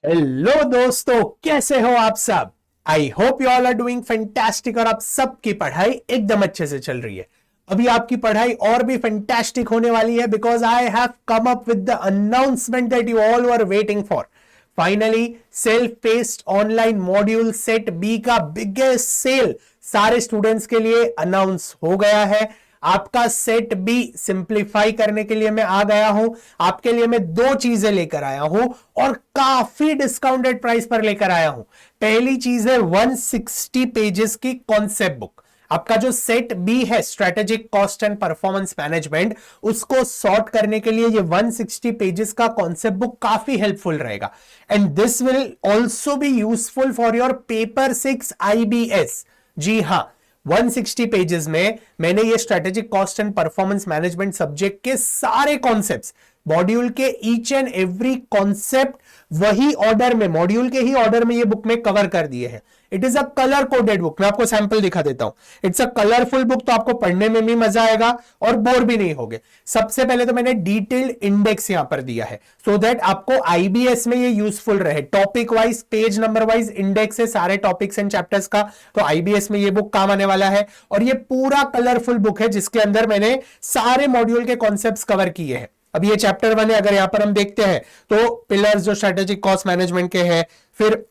Hello दोस्तों, कैसे हो आप सब। I hope you all are doing fantastic और आप सबकी पढ़ाई एकदम अच्छे से चल रही है। अभी आपकी पढ़ाई और भी फैंटास्टिक होने वाली है because I have come up with the announcement that you all were waiting for. Finally self paced online module set B का बिगेस्ट सेल सारे स्टूडेंट्स के लिए अनाउंस हो गया है। आपका सेट बी सिंप्लीफाई करने के लिए मैं आ गया हूं। आपके लिए मैं दो चीजें लेकर आया हूं और काफी डिस्काउंटेड प्राइस पर लेकर आया हूं। पहली चीज है 160 पेजेस की कॉन्सेप्ट बुक। आपका जो सेट बी है strategic cost and performance management, उसको सॉर्ट करने के लिए ये 160 पेजेस का कॉन्सेप्ट बुक काफी हेल्पफुल रहेगा। And this will also be useful for your paper 6 IBS। जी हां, 160 पेजेस में मैंने ये strategic cost and performance management subject के सारे कॉन्सेप्ट्स, मॉड्यूल के ईच एंड एवरी कॉन्सेप्ट वही ऑर्डर में, मॉड्यूल के ही ऑर्डर में ये बुक में कवर कर दिए हैं। It is a colour coded book. मैं आपको सैंपल दिखा देता हूं। इट्स अ कलरफुल बुक, तो आपको पढ़ने में भी मजा आएगा और बोर भी नहीं होगे। सबसे पहले तो मैंने डिटेल्ड इंडेक्स यहां पर दिया है सो दैट आपको IBS में ये यूजफुल रहे। Topic wise, page number wise index है सारे टॉपिक्स एंड चैप्टर्स का, तो IBS में ये बुक काम आने वाला है। और ये पूरा कलरफुल बुक है जिसके अंदर मैंने सारे मॉड्यूल के कॉन्सेप्ट्स कवर किए हैं। अब ये चैप्टर 1 है, अगर यहां पर हम देखते हैं तो पिलर्स जो स्ट्रेटेजिक कॉस्ट मैनेजमेंट के हैं, फिर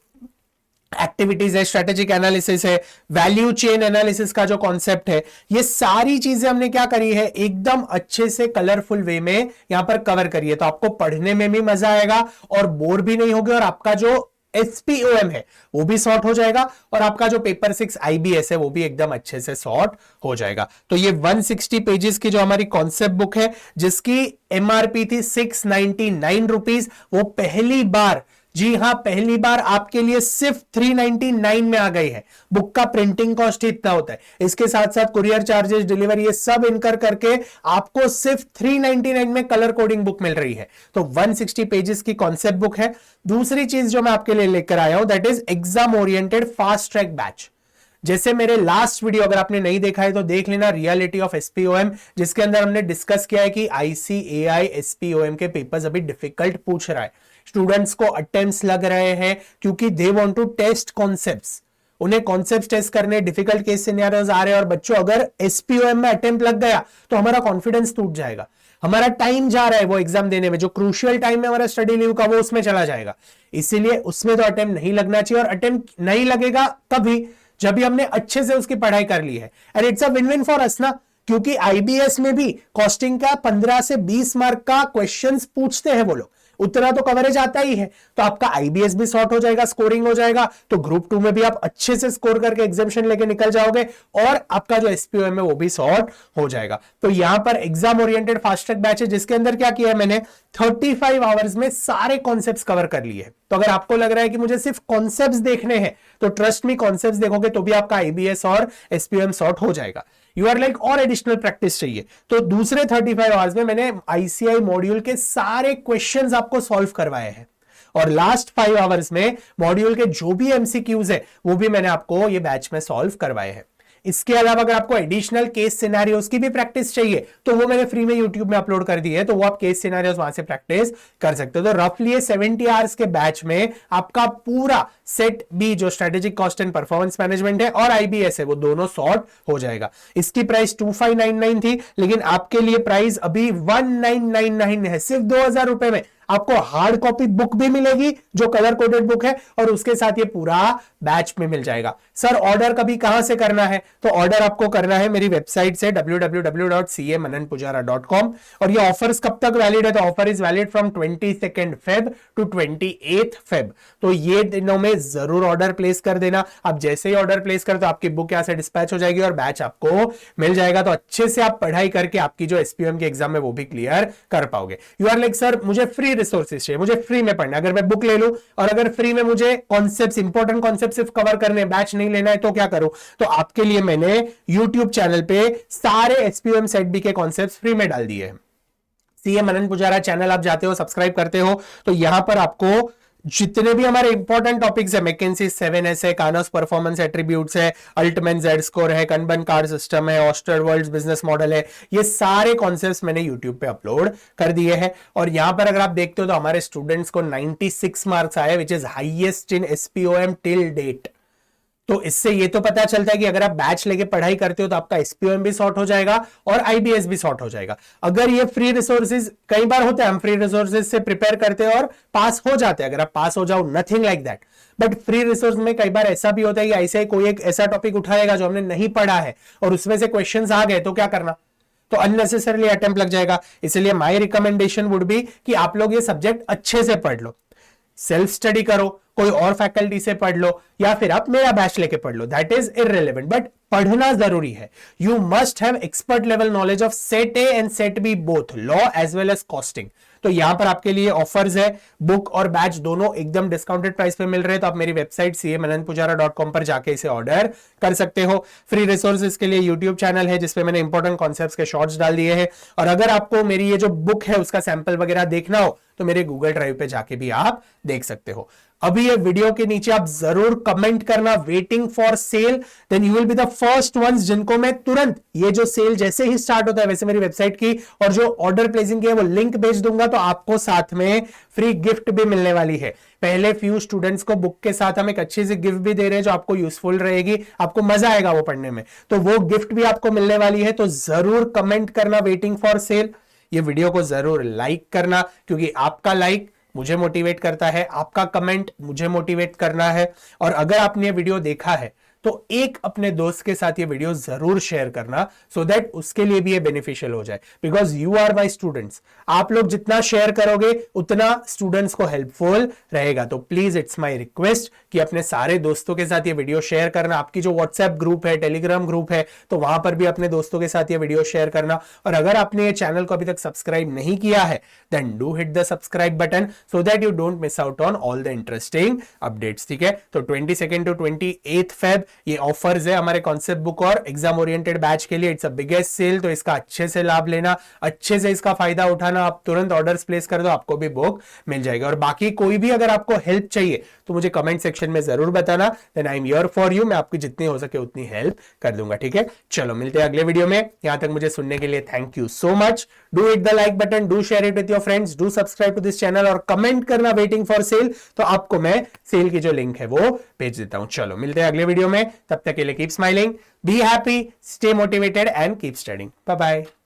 एक्टिविटीज है, स्ट्रेटेजिक एनालिसिस है, वैल्यू चेन एनालिसिस का जो कॉन्सेप्ट है, ये सारी चीजें हमने क्या करी है एकदम अच्छे से कलरफुल वे में यहां पर कवर करी है। तो आपको पढ़ने में भी मजा आएगा और बोर भी नहीं होगे, और आपका जो SPOM है वो भी सॉर्ट हो जाएगा, और आपका जो पेपर 6 IBS है वो भी एकदम अच्छे से सॉर्ट हो जाएगा। तो ये 160 पेजेस की जो हमारी कॉन्सेप्ट बुक है, जिसकी MRP थी 699 रुपीज, वो पहली बार, जी हां पहली बार आपके लिए सिर्फ 399 में आ गई है। बुक का प्रिंटिंग कॉस्ट ही इतना होता है, इसके साथ साथ कुरियर चार्जेस, डिलीवरी, ये सब इनकर करके आपको सिर्फ 399 में कलर कोडिंग बुक मिल रही है। तो 160 पेजेस की कॉन्सेप्ट बुक है। दूसरी चीज जो मैं आपके लिए लेकर आया हूं that is exam oriented fast track batch. जैसे मेरे लास्ट वीडियो अगर आपने नहीं देखा है तो देख लेना, रियलिटी ऑफ SPOM, जिसके अंदर हमने डिस्कस किया है कि ICAI SPOM के पेपर्स अभी डिफिकल्ट पूछ रहा है। स्टूडेंट्स को अटेम्प्ट्स लग रहे हैं क्योंकि they want to test concepts, उन्हें कॉन्सेप्ट्स टेस्ट करने, डिफिकल्ट केस सिनेरियोज आ रहे हैं। और बच्चों, अगर SPOM में अटेम्प्ट लग गया तो हमारा कॉन्फिडेंस टूट जाएगा, हमारा टाइम जा रहा है वो एग्जाम देने में, जो क्रूशियल टाइम है हमारा स्टडी लीव का वो उसमें चला जाएगा। इसीलिए उसमें तो अटेम्प्ट नहीं लगना चाहिए। और अटेम्प्ट नहीं लगेगा कभी, जब भी हमने अच्छे से उसकी पढ़ाई कर ली है। And it's a win win for us ना, क्योंकि IBS में भी कॉस्टिंग का 15 से 20 मार्क का क्वेश्चंस पूछते हैं वो लोग, उतना तो कवरेज आता ही है। तो आपका IBS भी सॉर्ट हो जाएगा, स्कोरिंग हो जाएगा, तो ग्रुप 2 में भी आप अच्छे से स्कोर करके एग्जामिशन लेके निकल जाओगे, और आपका जो SPOM है वो भी सॉर्ट हो जाएगा। तो यहां पर exam oriented fast track batch है, जिसके अंदर क्या किया है मैंने, 35 आवर्स में सारे कॉन्सेप्ट्स कवर कर लिए हैं। तो अगर आपको लग रहा है कि मुझे सिर्फ कॉन्सेप्ट्स देखने हैं, तो ट्रस्ट मी, कॉन्सेप्ट्स देखोगे तो भी आपका IBS और SPOM सॉर्ट हो जाएगा। यू आर लाइक और एडिशनल प्रैक्टिस चाहिए, तो दूसरे 35 आवर्स में मैंने ICAI मॉड्यूल के सारे क्वेश्चंस आपको सॉल्व करवाए हैं, और लास्ट 5 आवर्स में मॉड्यूल के जो भी MCQs है वो भी मैंने आपको ये बैच में सॉल्व करवाए हैं। इसके अलावा अगर आपको एडिशनल केस सिनेरियोस की भी प्रैक्टिस चाहिए तो वो मैंने फ्री में यूट्यूब में अपलोड कर दी है, तो वो आप केस सिनेरियोस वहां से प्रैक्टिस कर सकते हो। तो रफली 70 आवर्स के बैच में आपका पूरा सेट बी जो strategic cost and performance management है और IBS है वो दोनों सॉर्ट हो जाएगा। इसकी प्राइस 2599 थी, लेकिन आपके लिए प्राइस अभी 1999 है। सिर्फ 2000 रुपए में आपको हार्ड कॉपी बुक भी मिलेगी जो कलर कोडेड बुक है, और उसके साथ ये पूरा बैच में मिल जाएगा। सर ऑर्डर कभी कहां से करना है, तो ऑर्डर आपको करना है मेरी वेबसाइट से www.camananpujara.com। और ये ऑफर्स कब तक वैलिड है, तो offer is valid from 22 Feb to 28 Feb। तो ये दिनों में जरूर ऑर्डर प्लेस कर देना। आप जैसे ही ऑर्डर प्लेस कर तो आपकी बुक यहां से डिस्पैच हो जाएगी और बैच आपको मिल जाएगा। तो अच्छे से आप पढ़ाई करके आपकी जो SPOM के एग्जाम है वो भी क्लियर कर पाओगे। यू आर लाइक सर मुझे फ्री रिसोर्सेज चाहिए, मुझे फ्री में पढ़ना, अगर मैं बुक ले लूं और अगर फ्री में मुझे कॉन्सेप्ट्स, इंपॉर्टेंट कॉन्सेप्ट सिर्फ कवर करने, बैच नहीं लेना है तो क्या करूं, तो आपके लिए मैंने YouTube चैनल पे सारे SPOM सेट बी के कॉन्सेप्ट्स फ्री में डाल दिए हैं। CA मनन पुजारा चैनल आप जाते हो, सब्सक्राइब करते हो, तो यहां पर आपको जितने भी हमारे इंपॉर्टेंट टॉपिक्स है, मैकेंसी 7S है, कानोस परफॉर्मेंस एट्रीब्यूट्स है, अल्टमैन जेड स्कोर है, कनबन कार्ड सिस्टम है, ऑस्टरवर्ल्ड्स बिजनेस मॉडल है, ये सारे कॉन्सेप्ट्स मैंने यूट्यूब पे अपलोड कर दिए हैं। और यहां पर अगर आप देखते हो तो हमारे स्टूडेंट्स को 96 मार्क्स आए, which is highest in SPOM till date. तो इससे ये तो पता चलता है कि अगर आप बैच लेके पढ़ाई करते हो तो आपका एसपीओएम भी सॉर्ट हो जाएगा और आईबीएस भी सॉर्ट हो जाएगा। अगर ये फ्री रिसोर्सेज, कई बार होता है हम फ्री रिसोर्सेज से प्रिपेयर करते हैं और पास हो जाते हैं, अगर आप पास हो जाओ, nothing like that. But free resource में कई बार ऐसा भी होता है कि ऐसे कोई एक ऐसा टॉपिक उठाएगा जो हमने नहीं पढ़ा है और उसमें से क्वेश्चंस आ गए, तो क्या करना, तो अननेसेसरली अटेम्प्ट लग जाएगा। इसलिए माय रिकमेंडेशन वुड बी कि आप लोग ये सब्जेक्ट अच्छे से पढ़ लो, सेल्फ स्टडी करो, कोई और फैकल्टी से पढ़ लो, या फिर आप मेरा बैच लेके पढ़ लो, दैट इज इररिलेवेंट, बट पढ़ना जरूरी है। You must have expert level knowledge of set A and set B both, law as well as costing. तो यहां पर आपके लिए ऑफर्स है, बुक और बैच दोनों एकदम डिस्काउंटेड प्राइस पे मिल रहे हैं। तो आप मेरी वेबसाइट CAMananpujara.com पर जाके इसे ऑर्डर कर सकते हो। फ्री रिसोर्सेज के लिए यूट्यूब चैनल है जिसपे मैंने इंपॉर्टेंट कॉन्सेप्ट्स के शॉर्ट्स डाल दिए हैं। और अगर आपको मेरी ये जो बुक है उसका सैंपल वगैरह देखना हो तो मेरे गूगल ड्राइव पे जाके भी आप देख सकते हो। अभी ये वीडियो के नीचे आप जरूर कमेंट करना waiting for sale, then you will be the first ones जिनको मैं तुरंत, ये जो सेल जैसे ही स्टार्ट होता है वैसे मेरी वेबसाइट की और जो ऑर्डर प्लेसिंग की है वो लिंक भेज दूंगा, तो आपको साथ में फ्री गिफ्ट भी मिलने वाली है। पहले फ्यू स्टूडेंट्स को बुक के साथ हम एक अच्छी सी गिफ्ट भी दे रहे हैं जो आपको यूजफुल रहेगी, आपको मजा आएगा वो पढ़ने में, तो वो गिफ्ट भी आपको मिलने वाली है। तो जरूर कमेंट करना वेटिंग फॉर सेल, ये वीडियो को जरूर लाइक करना क्योंकि आपका लाइक मुझे मोटिवेट करता है, आपका कमेंट मुझे मोटिवेट करना है। और अगर आपने ये वीडियो देखा है तो एक अपने दोस्त के साथ ये वीडियो जरूर शेयर करना सो दैट उसके लिए भी ये बेनिफिशियल हो जाए, because you are my students. आप लोग जितना शेयर करोगे उतना स्टूडेंट्स को हेल्पफुल रहेगा। तो प्लीज इट्स माई रिक्वेस्ट कि अपने सारे दोस्तों के साथ ये वीडियो शेयर करना। आपकी जो व्हाट्सएप ग्रुप है, टेलीग्राम ग्रुप है, तो वहां पर भी अपने दोस्तों के साथ ये वीडियो शेयर करना। और अगर आपने ये चैनल को अभी तक सब्सक्राइब नहीं किया है then do hit the subscribe button so that you don't miss out on all the interesting updates. ठीक है, तो 22 टू 28 फेब ये ऑफर्स है हमारे कॉन्सेप्ट बुक और एग्जाम ओरिएंटेड बैच के लिए। इट्स अ बिगेस्ट सेल, तो इसका अच्छे से लाभ लेना, अच्छे से इसका फायदा उठाना। आप तुरंत ऑर्डर्स प्लेस कर दो, आपको भी बुक मिल जाएगा। और बाकी कोई भी अगर आपको हेल्प चाहिए तो मुझे कमेंट सेक्शन में जरूर बताना, then I am here for you. मैं आपकी जितनी हो सके उतनी हेल्प कर दूंगा। ठीक है, चलो मिलते हैं अगले वीडियो में। यहां तक मुझे सुनने के लिए thank you so much. Do hit the like button, do share it with your friends, do subscribe to this channel और कमेंट करना वेटिंग फॉर सेल, तो आपको मैं सेल की जो लिंक है वो भेज देता हूं। चलो मिलते हैं अगले वीडियो में, तब तक के लिए keep smiling, be happy, stay motivated and keep studying. Bye bye.